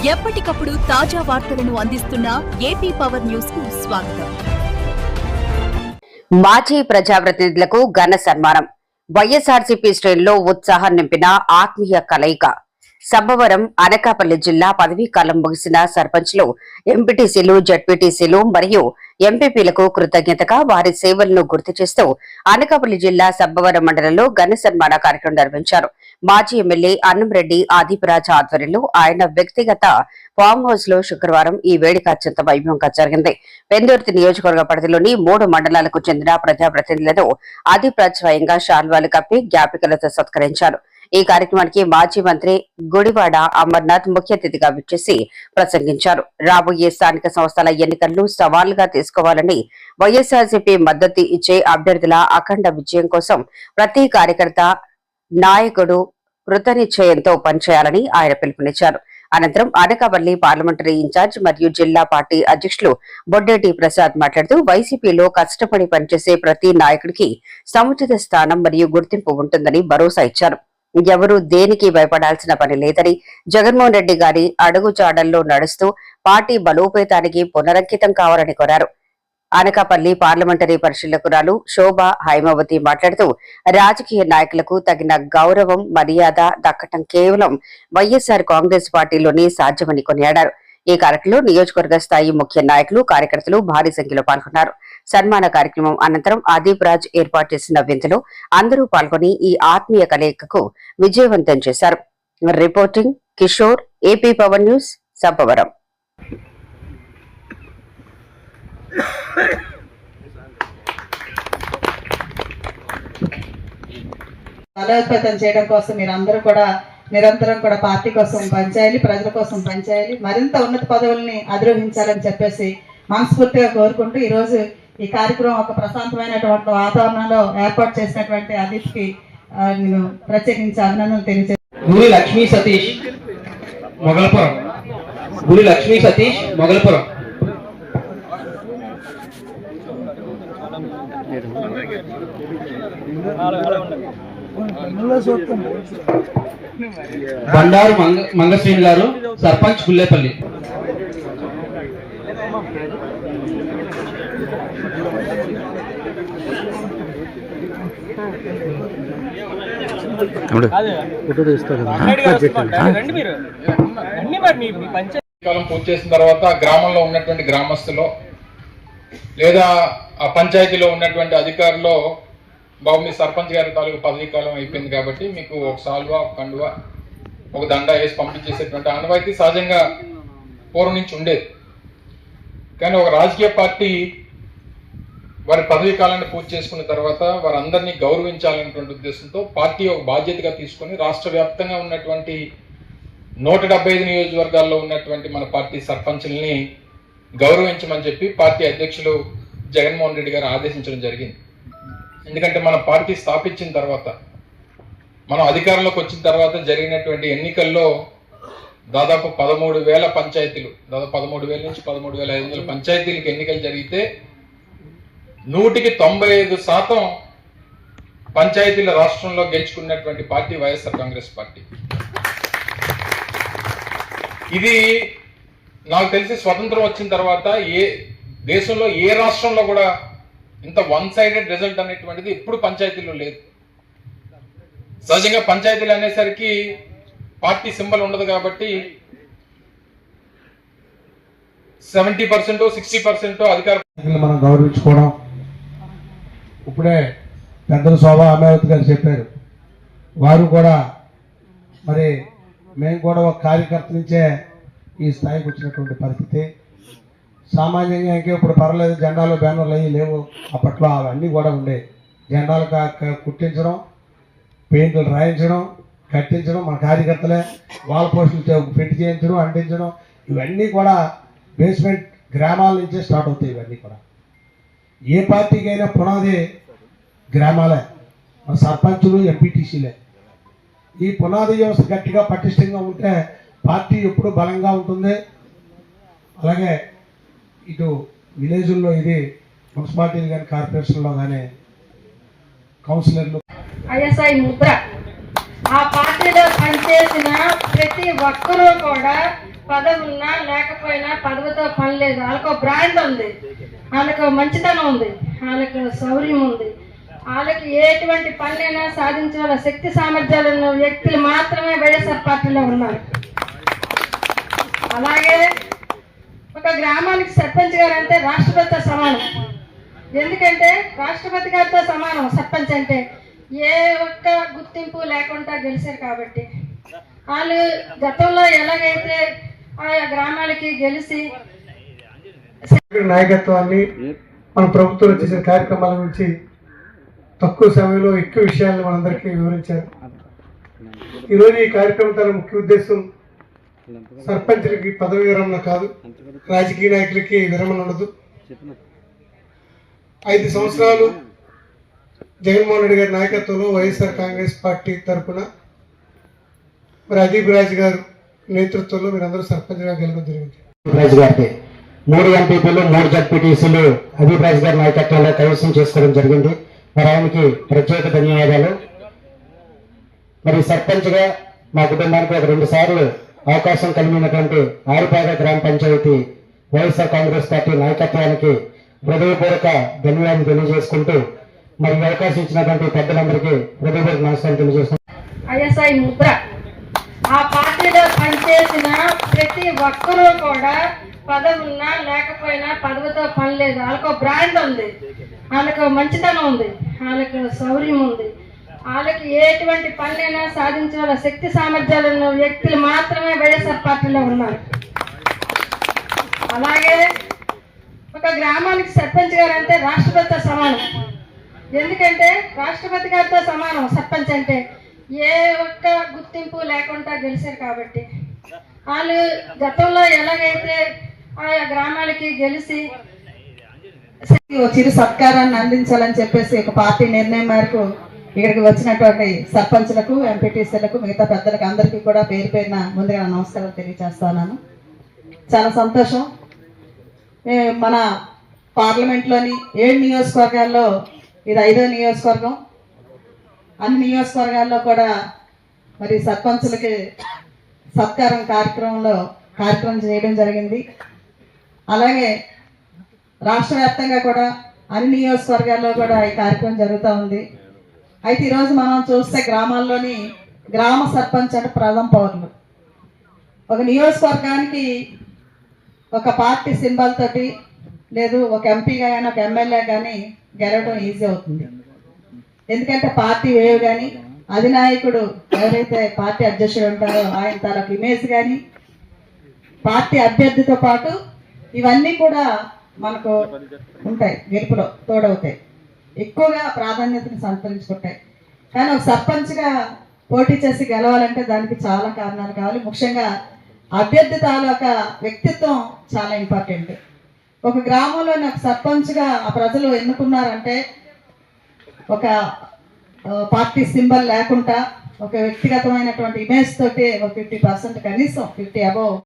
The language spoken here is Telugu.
ఎప్పటికప్పుడు తాజా వార్తలను అందిస్తున్న ఏపీ పవర్ న్యూస్ కు స్వాగతం. మాజీ ప్రజాప్రతినిధులకు ఘన సన్మానం. వైఎస్ఆర్సీపీ శ్రేణుల్లో ఉత్సాహం నింపిన ఆత్మీయ కలయిక. సబ్బవరం, అనకాపల్లి జిల్లా పదవీకాలం ముగిసిన సర్పంచ్లు, ఎంపీటీసీలు, జడ్పీటీసీలు మరియు ఎంపీపీలకు కృతజ్ఞతగా వారి సేవలను గుర్తు చేస్తూ అనకాపల్లి జిల్లా సబ్బవరం మండలంలో ఘన సన్మాన కార్యక్రమం నిర్వహించారు. మాజీ ఎమ్మెల్యే అన్నంరెడ్డి ఆదిపురాజ ఆధ్వర్యంలో ఆయన వ్యక్తిగత ఫామ్ హౌస్ లో శుక్రవారం ఈ వేడుక అత్యంత వైభవంగా జరిగింది. పెందుర్తి నియోజకవర్గ పరిధిలోని 3 మండలాలకు చెందిన ప్రజాప్రతినిధులను ఆదిపురాజ్ స్వయంగా శాల్వాలు కప్పి జ్ఞాపికలతో సత్కరించారు. ఈ కార్యక్రమానికి మాజీ మంత్రి గుడివాడ అమర్నాథ్ ముఖ్య అతిథిగా విచ్చేసి ప్రసంగించారు. రాబోయే స్థానిక సంస్థల ఎన్నికలను సవాలుగా తీసుకోవాలని, వైఎస్ఆర్సీపీ మద్దతు ఇచ్చే అభ్యర్థుల అఖండ విజయం కోసం ప్రతి కార్యకర్త, నాయకుడు కృతనిశ్చయంతో పనిచేయాలని ఆయన పిలుపునిచ్చారు. అనంతరం అనకాపల్లి పార్లమెంటరీ ఇన్ఛార్జ్ మరియు జిల్లా పార్టీ అధ్యక్షులు బొడ్డేటి ప్రసాద్ మాట్లాడుతూ వైసీపీలో కష్టపడి పనిచేసే ప్రతి నాయకుడికి సముచిత స్థానం మరియు గుర్తింపు ఉంటుందని భరోసా ఇచ్చారు. ఎవరూ దేనికి భయపడాల్సిన పని లేదని, జగన్మోహన్ రెడ్డి గారి అడుగుజాడల్లో నడుస్తూ పార్టీ బలోపేతానికి పునరంకితం కావాలని కోరారు. అనకాపల్లి పార్లమెంటరీ పరిశీలకురాలు శోభ హైమావతి మాట్లాడుతూ రాజకీయ నాయకులకు తగిన గౌరవం, మర్యాద దక్కటం కేవలం వైఎస్ఆర్ కాంగ్రెస్ పార్టీలోనే సాధ్యమని కొనియాడారు. ఈ కార్యక్రమంలో నియోజకవర్గ స్థాయి ముఖ్య నాయకులు, కార్యకర్తలు భారీ సంఖ్యలో పాల్గొన్నారు. సన్మాన కార్యక్రమం అనంతరం ఆదిపురాజ్ ఏర్పాటు చేసిన విందులో అందరూ పాల్గొని ఈ ఆత్మీయ కలయికకు విజయవంతం చేశారు. Reporting Kishore, AP power news, Sabbavaram. బలోపేతం చేయడం కోసం మీరందరూ కూడా నిరంతరం కూడా పార్టీ కోసం పనిచేయాలి, ప్రజల కోసం పనిచేయాలి, మరింత ఉన్నత పదవుల్ని అధిరోహించాలని చెప్పేసి మనస్ఫూర్తిగా కోరుకుంటూ ఈరోజు ఈ కార్యక్రమం ఒక ప్రశాంతమైనటువంటి వాతావరణంలో ఏర్పాటు చేసినటువంటి అతిథికి నేను ప్రత్యేకించి అభినందనలు తెలియజేస్తాను. గురి లక్ష్మీ సతీష్ మొగలపురం. గురి లక్ష్మీ సతీష్ మొగలపురం. బండారు మంగశ్రీని గారు, సర్పంచ్ గుల్లేపల్లి. కాలం పూర్తి చేసిన తర్వాత గ్రామంలో ఉన్నటువంటి గ్రామస్తులు లేదా ఆ పంచాయతీలో ఉన్నటువంటి అధికారులు, బాబు మీ సర్పంచ్ గారి తాలూకు పదవీ కాలం అయిపోయింది కాబట్టి మీకు ఒక సాల్వా, ఒక కండువా, ఒక దండ వేసి పంపించేసేటువంటి ఆనవాయితీ సహజంగా పూర్వం నుంచి ఉండేది. కానీ ఒక రాజకీయ పార్టీ వారి పదవీ కాలాన్ని పూర్తి చేసుకున్న తర్వాత వారందరినీ గౌరవించాలనేటువంటి ఉద్దేశంతో పార్టీ ఒక బాధ్యతగా తీసుకొని రాష్ట్ర వ్యాప్తంగా ఉన్నటువంటి 175 నియోజకవర్గాల్లో ఉన్నటువంటి మన పార్టీ సర్పంచుల్ని గౌరవించమని చెప్పి పార్టీ అధ్యక్షులు జగన్మోహన్ రెడ్డి గారు ఆదేశించడం జరిగింది. ఎందుకంటే మన పార్టీ స్థాపించిన తర్వాత, మనం అధికారంలోకి వచ్చిన తర్వాత జరిగినటువంటి ఎన్నికల్లో దాదాపు 13,000 పంచాయతీలు, దాదాపు 13,000 నుంచి 13,500 పంచాయతీలకు ఎన్నికలు జరిగితే 195% పంచాయతీల రాష్ట్రంలో గెలుచుకున్నటువంటి పార్టీ వైఎస్ఆర్ కాంగ్రెస్ పార్టీ. ఇది నాకు తెలిసి స్వతంత్రం వచ్చిన తర్వాత దేశంలో ఏ రాష్ట్రంలో కూడా ఇంత వన్ సైడెడ్ రిజల్ట్ అనేటువంటిది ఎప్పుడు పంచాయతీలో లేదు. సహజంగా పంచాయతీలు అనేసరికి పార్టీ సింబల్ ఉండదు కాబట్టి 70% 60% అధికారులు మనం గౌరవించుకోవడం. ఇప్పుడే పెద్దలు శోభా అమరావతి గారు చెప్పారు, వారు కూడా మరి మేము కూడా ఒక కార్యకర్త నుంచే ఈ స్థాయికి వచ్చినటువంటి పరిస్థితి. సామాన్యంగా ఇంకా ఇప్పుడు పర్లేదు, జెండాలు బ్యానర్లు అవి లేవు, అప్పట్లో అవన్నీ కూడా ఉండేవి. జెండాలు కుట్టించడం, పెయింట్లు రాయించడం, కట్టించడం, మన కార్యకర్తలే వాల్ పోస్టులు పెట్టి చేయించడం, అంటించడం, ఇవన్నీ కూడా బేస్మెంట్ గ్రామాల నుంచే స్టార్ట్ అవుతాయి. ఇవన్నీ కూడా ఏ పార్టీకైనా పునాది గ్రామాలే, మన సర్పంచులు, ఎంపీటీసీలే. ఈ పునాది వ్యవస్థ గట్టిగా పటిష్టంగా ఉంటే పార్టీ ఎప్పుడు బలంగా ఉంటుంది. అలాగే ఇటు విలేజుల్లో ఇది మున్సిపాలిటీలు కానీ కార్పొరేషన్లో కానీ కౌన్సిలర్లు ఐఎస్ఐ ముద్ర ఆ పార్టీలో పనిచేసిన ప్రతి ఒక్కరూ కూడా పదవి ఉన్నా లేకపోయినా పదవితో పని లేదు. వాళ్ళకు బ్రాండ్ ఉంది, వాళ్ళకు మంచితనం ఉంది, వాళ్ళకు శౌర్యం ఉంది. వాళ్ళకి ఎటువంటి పనులైనా సాధించగల శక్తి సామర్థ్యాలు ఉన్న వ్యక్తులు మాత్రమే వైఎస్ఆర్ పార్టీలో ఉన్నారు. అలాగే ఒక గ్రామానికి సర్పంచ్ గారు అంటే రాష్ట్రపతితో సమానం. ఎందుకంటే రాష్ట్రపతి గారితో సమానం సర్పంచ్ అంటే. ఏ ఒక్క గుర్తింపు లేకుండా గెలిచారు కాబట్టి వాళ్ళు గతంలో ఎలాగైతే ఆయా గ్రామాలకి గెలిచి నాయకత్వాన్ని మన ప్రభుత్వం చేసే కార్యక్రమాల గురించి తక్కువ సమయంలో ఎక్కువ విషయాలను మనందరికీ వివరించారు. ఈరోజు ఈ కార్యక్రమం తన ముఖ్య ఉద్దేశం సర్పంచులకి పదవి విరమణ కాదు, రాజకీయ నాయకులకి విరమణ ఉండదు. 5 సంవత్సరాలు జగన్మోహన్ రెడ్డి గారి నాయకత్వంలో వైఎస్ఆర్ కాంగ్రెస్ పార్టీ తరఫున మరి అదీప్ రాజ్ గారు నేతృత్వంలో మీరందరూ సర్పంచ్గా గెలవడం జరిగింది. రాజ్ గారికి 3 ఎంపీపీలు 3 జడ్పీటీసీలు అదీప్ రాజ్ గారి నాయకత్వంలో కైవసం చేసుకోవడం జరిగింది. మరి ఆయనకి ప్రత్యేక ధన్యవాదాలు. మరి సర్పంచ్గా మా కుటుంబానికి ఒక 2 సార్లు అవకాశం కలిగినటువంటి ఆరిపాక గ్రామ పంచాయతీ వైఎస్ఆర్ కాంగ్రెస్ పార్టీ నాయకత్వానికి హృదయపూర్వక ధన్యవాదాలు తెలియజేసుకుంటూ మరి అవకాశం ఇచ్చినటువంటి పెద్దలందరికీ హృదయపూర్వక నమస్కారం తెలియజేస్తున్నాను. ఐఎస్ఐ ముద్ర ఆ పార్టీలో పనిచేసిన ప్రతి ఒక్కరూ కూడా పదవి ఉన్నా లేకపోయినా పదవితో పని లేదు. వాళ్ళకు బ్రాండ్ ఉంది, వాళ్ళకు మంచితనం ఉంది, వాళ్ళకు శౌర్యం ఉంది. వాళ్ళకి ఎటువంటి పనులైనా సాధించగల శక్తి సామర్థ్యాలు ఉన్న వ్యక్తులు మాత్రమే వైఎస్ఆర్ పార్టీలో ఉన్నారు. అలాగే ఒక గ్రామానికి సర్పంచ్ గారు అంటే రాష్ట్రపతితో సమానం. ఎందుకంటే రాష్ట్రపతి గారితో సమానం సర్పంచ్ అంటే. ఏ ఒక్క గుర్తింపు లేకుండా గెలిచారు కాబట్టి వాళ్ళు గతంలో ఎలాగైతే ఆయా గ్రామాలకి గెలిచి చిరు సత్కారాన్ని అందించాలని చెప్పేసి ఒక పార్టీ నిర్ణయం మేరకు ఇక్కడికి వచ్చినటువంటి సర్పంచ్లకు, ఎంపీటీసీలకు, మిగతా పెద్దలకు అందరికీ కూడా పేరు పేరున ముందుగా నమస్కారం తెలియజేస్తున్నాను. చాలా సంతోషం. మన పార్లమెంట్లోని 7 నియోజకవర్గాల్లో ఇది 5వ నియోజకవర్గం. అన్ని నియోజకవర్గాల్లో కూడా మరి సర్పంచులకి సత్కారం కార్యక్రమం చేయడం జరిగింది. అలాగే రాష్ట్ర వ్యాప్తంగా కూడా అన్ని నియోజకవర్గాల్లో కూడా ఈ కార్యక్రమం జరుగుతూ ఉంది. అయితే ఈరోజు మనం చూస్తే గ్రామాల్లోని గ్రామ సర్పంచ్ అంటే ప్రథమ పౌరులు. ఒక నియోజకవర్గానికి ఒక పార్టీ సింబల్ తోటి లేదు ఒక ఎంపీగా కానీ ఒక ఎమ్మెల్యే కానీ గెలవడం ఈజీ అవుతుంది. ఎందుకంటే పార్టీ వేవ్ కానీ అధినాయకుడు ఎవరైతే పార్టీ అధ్యక్షుడు ఉంటారో ఆయన తాలూకు ఇమేజ్ కానీ పార్టీ అభ్యర్థితో పాటు ఇవన్నీ కూడా మనకు ఉంటాయి, గెలుపులో తోడవుతాయి, ఎక్కువగా ప్రాధాన్యతను సంతరించుకుంటాయి. కానీ ఒక సర్పంచ్గా పోటీ చేసి గెలవాలంటే దానికి చాలా కారణాలు కావాలి. ముఖ్యంగా అభ్యర్థి తాలూకా వ్యక్తిత్వం చాలా ఇంపార్టెంట్. ఒక గ్రామంలోని ఒక సర్పంచ్గా ఆ ప్రజలు ఎన్నుకున్నారంటే ఒక పార్టీ సింబల్ లేకుండా ఒక వ్యక్తిగతమైనటువంటి ఇమేజ్ తోటి ఒక 50% కనీసం 50 అబోవ్